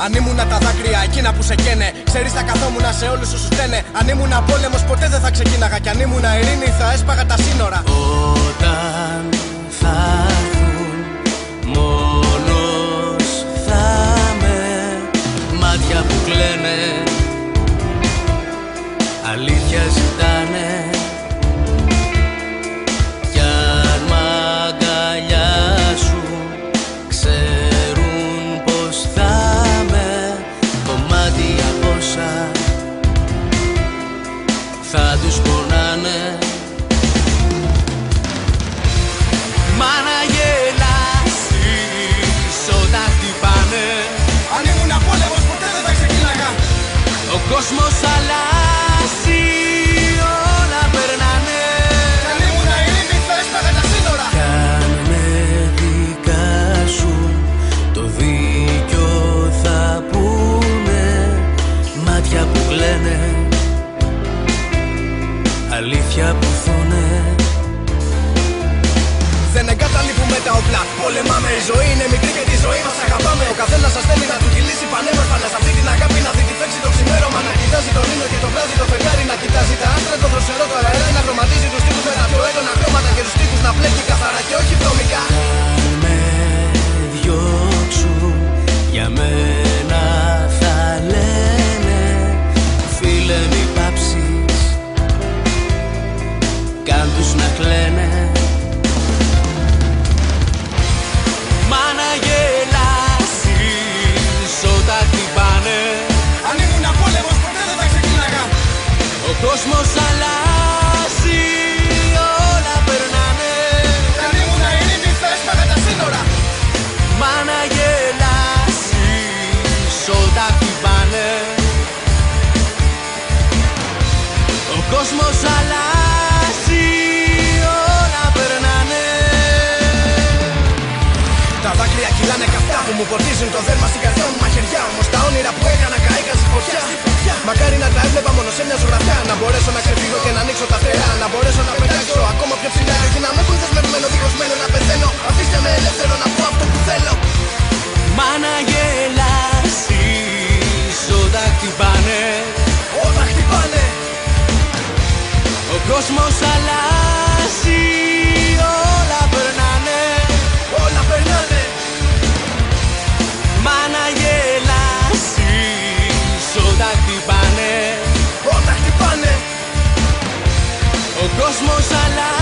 Αν ήμουνα τα δάκρυα εκείνα που σε καίνε, ξέρεις θα καθόμουνα σε όλους όσους φταίνε. Αν ήμουνα πόλεμος ποτέ δεν θα ξεκίναγα. Κι αν ήμουνα ειρήνη θα έσπαγα τα σύνορα. Όταν θα έρθουν μόνος θα με, μάτια που κλαίνε, αλήθεια ζητάνε. Κι αν μ' αγκαλιάσουν ξέρουν πως θα με, κομμάτι από όσα θα τους πονάνε. Μα να γελάσεις όταν χτυπάνε. Αν ήμουν πόλεμος ποτέ δεν θα ξεκίναγα. Ο κόσμος αλλάζει, όλα περνάνε. Κι αν ήμουν ειρήνη θα έσπαγα τα σύνορα. Κι αν με δικάσουν το δίκιο θα πούνε, μάτια που κλαίνε, αλήθεια που θούνε. Δεν εγκαταλείπουμε τα όπλα, πολεμάμε. Η ζωή είναι μικρή και τη ζωή μας αγαπάμε. Ο καθένας σας θέλει να του κυλήσει πανέμορφα. Να σ' αυτή την αγάπη να δει τη φέξη το ξημέρωμα. Να κοιτάζει τον ήλιο και το βράδυ το φεγγάρι. Να κοιτάζει τα άστρα, το δροσερό το αέρα. Να χρωματίζει τους τοίχους με τα πιο έντονα χρώματα. Και τους τοίχους να πλέκει καθαρά και όχι βρωμικά. Αν με διώξουν για μένα θα λένε, φίλε μη πάψεις, κάν τους να κλαίνε. Μα να γελάσεις όταν χτυπάνε. Αν ήμουν πόλεμος ποτέ δεν θα ξεκίναγα. Ο κόσμος αλλάζει, όλα περνάνε. Κι αν ήμουν ειρήνη θα έσπαγα τα σύνορα. Μα να γελάσεις όταν χτυπάνε. Ο κόσμος αλλάζει, όλα περνάνε. Τα δάκρυα κυλάνε καυτά που μου ποτίζουν το δέρμα στην καρδιά μου μαχαιριά. Όμως τα όνειρα που έκανα καήκαν στη φωτιά. Μακάρι να τα έβλεπα μόνο σε μια ζωγραφιά. Να μπορέσω να ξεφύγω και να ανοίξω τα φτερά. Να μπορέσω να πετάξω ακόμα πιο ψηλά. Και να με έχουν δεσμευμένο, δίχωσμένο να πεθαίνω. Αφήστε με ελεύθερο να πω αυτό που θέλω. Μα να γελάσεις όταν χτυπάνε. Όταν χτυπάνε. Ο κόσμος αλλάζει, όλα περνάνε. Όλα περνάνε. Μα να γελάσεις όταν χτυπάνε. Όταν χτυπάνε. Ο κόσμος αλλάζει.